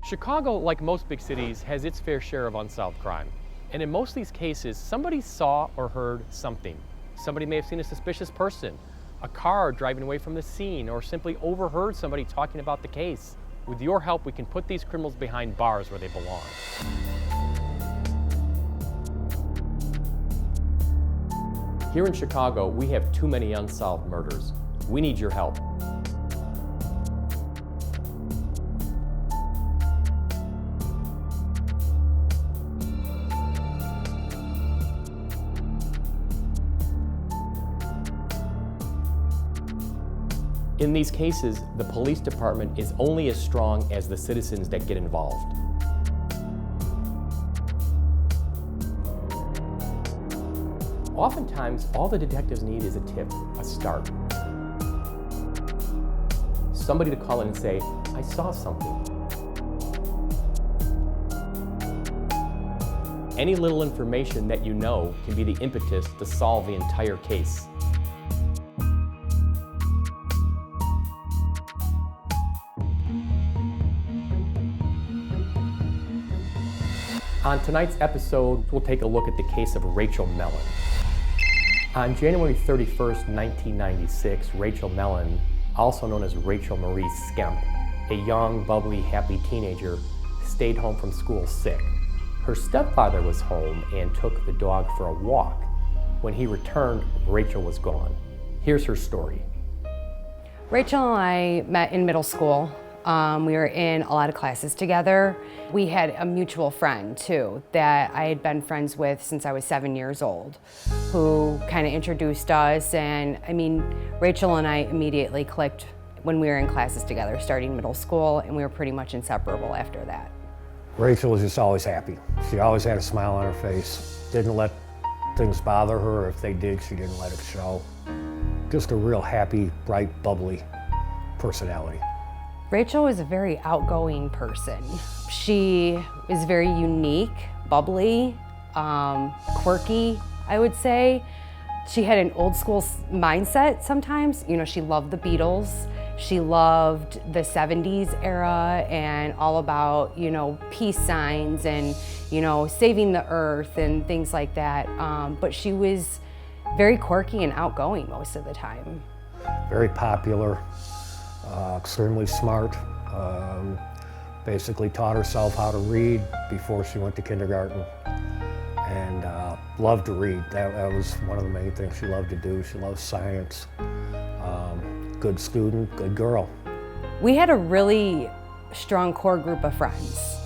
Chicago, like most big cities, has its fair share of unsolved crime. And in most of these cases, somebody saw or heard something. Somebody may have seen a suspicious person, a car driving away from the scene, or simply overheard somebody talking about the case. With your help, we can put these criminals behind bars where they belong. Here in Chicago, we have too many unsolved murders. We need your help. In these cases, the police department is only as strong as the citizens that get involved. Oftentimes, all the detectives need is a tip, a start. Somebody to call in and say, I saw something. Any little information that you know can be the impetus to solve the entire case. On tonight's episode, we'll take a look at the case of Rachel Mellon. On January 31st, 1996, Rachel Mellon, also known as Rachel Marie Skemp, a young, bubbly, happy teenager, stayed home from school sick. Her stepfather was home and took the dog for a walk. When he returned, Rachel was gone. Here's her story. Rachel and I met in middle school. We were in a lot of classes together. We had a mutual friend too that I had been friends with since I was 7 years old, who kind of introduced us. And I mean, Rachel and I immediately clicked when we were in classes together, starting middle school, and we were pretty much inseparable after that. Rachel was just always happy. She always had a smile on her face. Didn't let things bother her, or if they did, she didn't let it show. Just a real happy, bright, bubbly personality. Rachel was a very outgoing person. She is very unique, bubbly, quirky, I would say. She had an old school mindset sometimes. You know, she loved the Beatles. She loved the 70s era and all about, you know, peace signs and, you know, saving the earth and things like that. But she was very quirky and outgoing most of the time. Very popular. Extremely smart, basically taught herself how to read before she went to kindergarten, and loved to read. That was one of the main things she loved to do. She loved science. Good student, good girl. We had a really strong core group of friends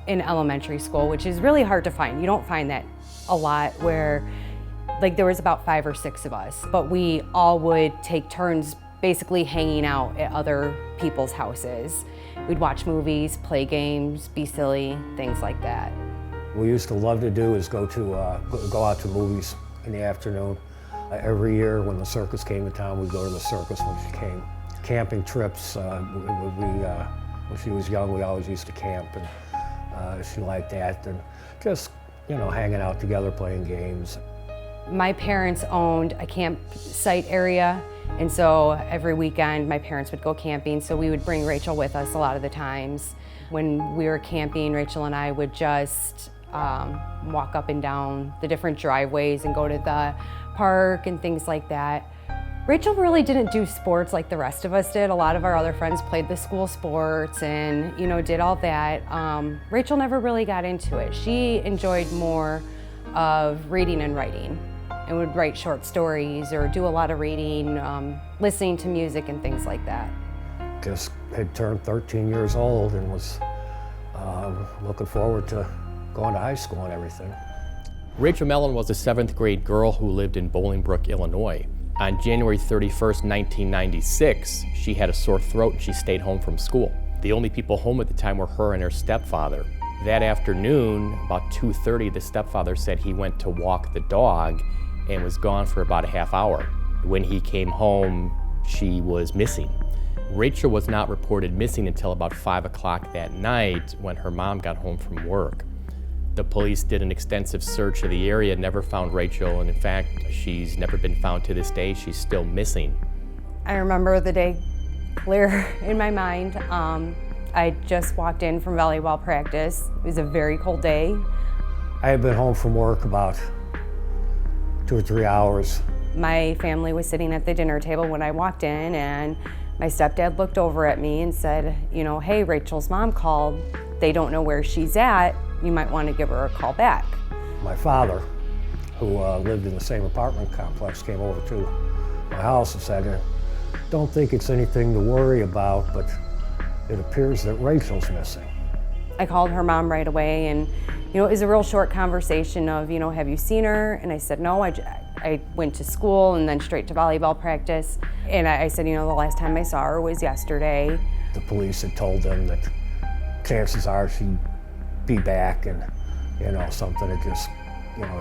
in elementary school, which is really hard to find. You don't find that a lot, where like there was about 5 or 6 of us, but we all would take turns basically hanging out at other people's houses. We'd watch movies, play games, be silly, things like that. What we used to love to do is go out to movies in the afternoon. Every year when the circus came to town, we'd go to the circus when she came. Camping trips, when she was young, we always used to camp, and she liked that. And just, you know, hanging out together, playing games. My parents owned a campsite area, and so every weekend my parents would go camping, so we would bring Rachel with us a lot of the times. When we were camping, Rachel and I would just walk up and down the different driveways and go to the park and things like that. Rachel really didn't do sports like the rest of us did. A lot of our other friends played the school sports and, you know, did all that. Rachel never really got into it. She enjoyed more of reading and writing, and would write short stories or do a lot of reading, listening to music and things like that. Just had turned 13 years old and was looking forward to going to high school and everything. Rachel Mellon was a 7th grade girl who lived in Bolingbrook, Illinois. On January 31st, 1996, she had a sore throat and she stayed home from school. The only people home at the time were her and her stepfather. That afternoon, about 2:30, the stepfather said he went to walk the dog and was gone for about a half hour. When he came home, she was missing. Rachel was not reported missing until about 5 o'clock that night when her mom got home from work. The police did an extensive search of the area, never found Rachel, and in fact, she's never been found to this day. She's still missing. I remember the day clear in my mind. I just walked in from volleyball practice. It was a very cold day. I had been home from work about 2 or 3 hours. My family was sitting at the dinner table when I walked in, and my stepdad looked over at me and said, hey, Rachel's mom called. They don't know where she's at. You might want to give her a call back. My father, who lived in the same apartment complex, came over to my house and said, don't think it's anything to worry about, but it appears that Rachel's missing. I called her mom right away, and it was a real short conversation of, have you seen her? And I said, no, I went to school and then straight to volleyball practice. And I said, the last time I saw her was yesterday. The police had told them that chances are she'd be back, and something had just,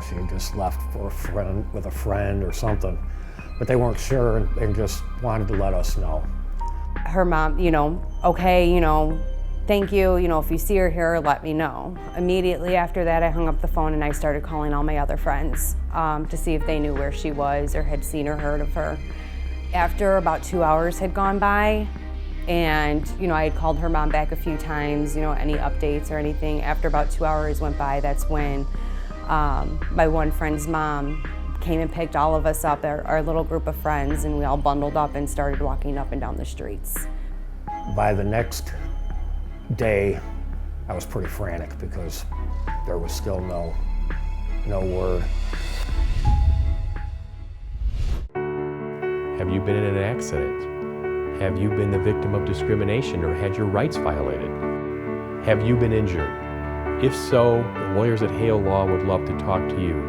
she had just left for a friend, with a friend or something. But they weren't sure and just wanted to let us know. Her mom, okay, thank you, if you see her here, let me know. Immediately after that, I hung up the phone and I started calling all my other friends to see if they knew where she was or had seen or heard of her. After about 2 hours had gone by, and I had called her mom back a few times, any updates or anything. After about 2 hours went by, that's when my one friend's mom came and picked all of us up, our little group of friends, and we all bundled up and started walking up and down the streets. By the next day, I was pretty frantic because there was still no word. Have you been in an accident? Have you been the victim of discrimination or had your rights violated? Have you been injured? If so, the lawyers at Hale Law would love to talk to you.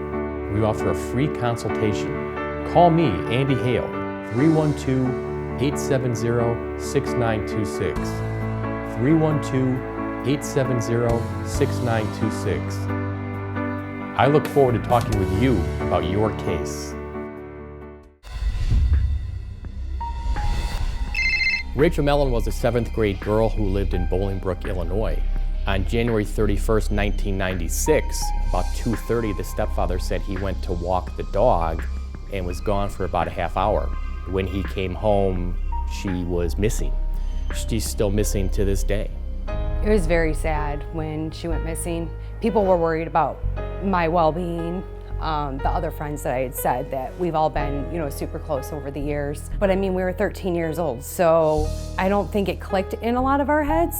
We offer a free consultation. Call me, Andy Hale, 312-870-6926. 312-870-6926. I look forward to talking with you about your case. Rachel Mellon was a 7th grade girl who lived in Bolingbrook, Illinois. On January 31st, 1996, about 2:30, the stepfather said he went to walk the dog and was gone for about a half hour. When he came home, she was missing. She's still missing to this day. It was very sad when she went missing. People were worried about my well-being. The other friends that I had said that we've all been, super close over the years. But we were 13 years old, so I don't think it clicked in a lot of our heads.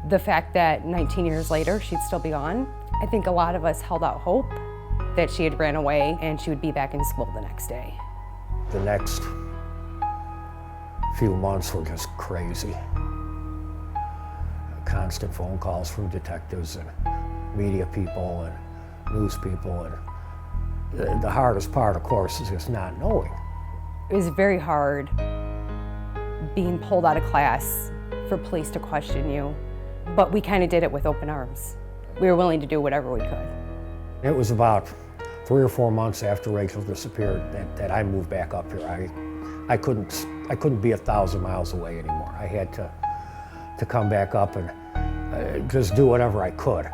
The fact that 19 years later, she'd still be gone. I think a lot of us held out hope that she had ran away and she would be back in school the next day. The next few months were just crazy. Constant phone calls from detectives and media people and news people. And the hardest part, of course, is just not knowing. It was very hard being pulled out of class for police to question you. But we kind of did it with open arms. We were willing to do whatever we could. It was about 3 or 4 months after Rachel disappeared that I moved back up here. I couldn't be 1,000 miles away anymore. I had to come back up and just do whatever I could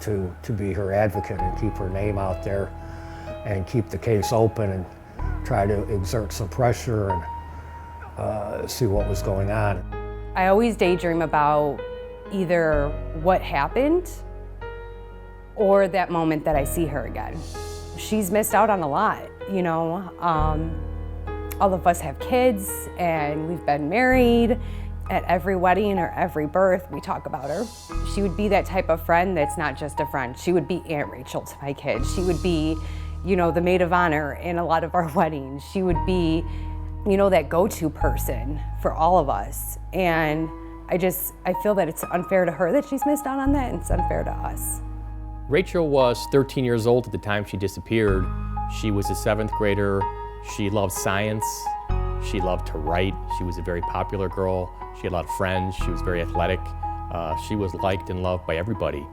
to be her advocate and keep her name out there and keep the case open and try to exert some pressure and see what was going on. I always daydream about either what happened or that moment that I see her again. She's missed out on a lot, all of us have kids and we've been married. At every wedding or every birth, we talk about her. She would be that type of friend that's not just a friend. She would be Aunt Rachel to my kids. She would be, the maid of honor in a lot of our weddings. She would be, that go-to person for all of us. And I feel that it's unfair to her that she's missed out on that, and it's unfair to us. Rachel was 13 years old at the time she disappeared. She was a 7th grader. She loved science. She loved to write. She was a very popular girl. She had a lot of friends. She was very athletic. She was liked and loved by everybody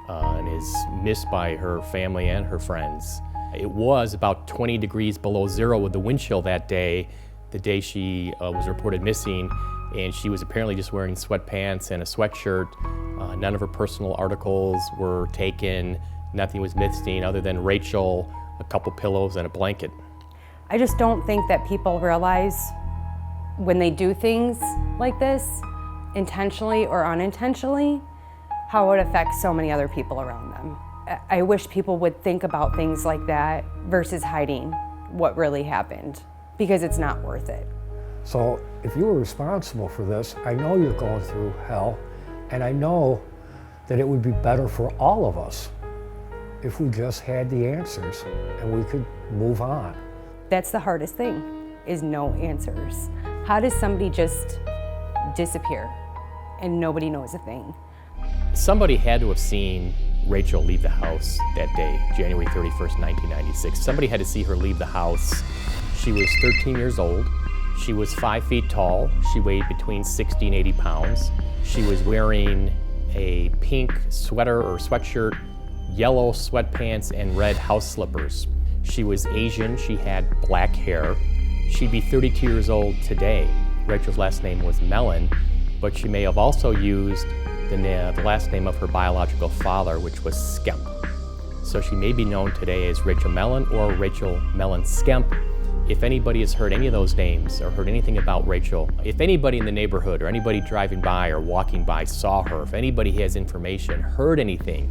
and is missed by her family and her friends. It was about 20 degrees below zero with the wind chill that day, the day she was reported missing, and she was apparently just wearing sweatpants and a sweatshirt. None of her personal articles were taken. Nothing was missing other than Rachel, a couple pillows, and a blanket. I just don't think that people realize when they do things like this intentionally or unintentionally, how it affects so many other people around them. I wish people would think about things like that versus hiding what really happened, because it's not worth it. So if you were responsible for this, I know you're going through hell, and I know that it would be better for all of us if we just had the answers and we could move on. That's the hardest thing, is no answers. How does somebody just disappear and nobody knows a thing? Somebody had to have seen Rachel leave the house that day, January 31st, 1996. Somebody had to see her leave the house. She was 13 years old. She was 5 feet tall. She weighed between 60 and 80 pounds. She was wearing a pink sweater or sweatshirt, yellow sweatpants, and red house slippers. She was Asian. She had black hair. She'd be 32 years old today. Rachel's last name was Mellon, but she may have also used the last name of her biological father, which was Skemp. So she may be known today as Rachel Mellon or Rachel Mellon Skemp. If anybody has heard any of those names or heard anything about Rachel, if anybody in the neighborhood or anybody driving by or walking by saw her, if anybody has information, heard anything,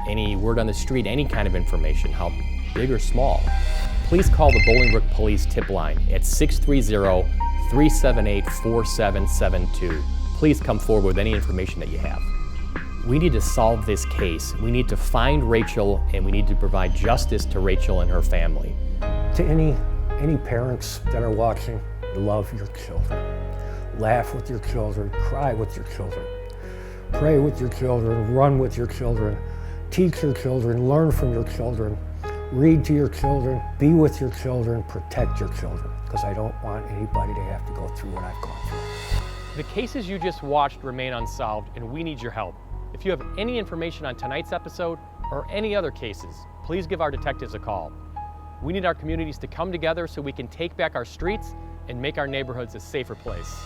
any word on the street, any kind of information, how big or small, please call the Bolingbrook Police tip line at 630-378-4772. Please come forward with any information that you have. We need to solve this case. We need to find Rachel, and we need to provide justice to Rachel and her family. To any parents that are watching, love your children. Laugh with your children, cry with your children. Pray with your children, run with your children. Teach your children, learn from your children. Read to your children, be with your children, protect your children. Because I don't want anybody to have to go through what I've gone through. The cases you just watched remain unsolved, and we need your help. If you have any information on tonight's episode or any other cases, please give our detectives a call. We need our communities to come together so we can take back our streets and make our neighborhoods a safer place.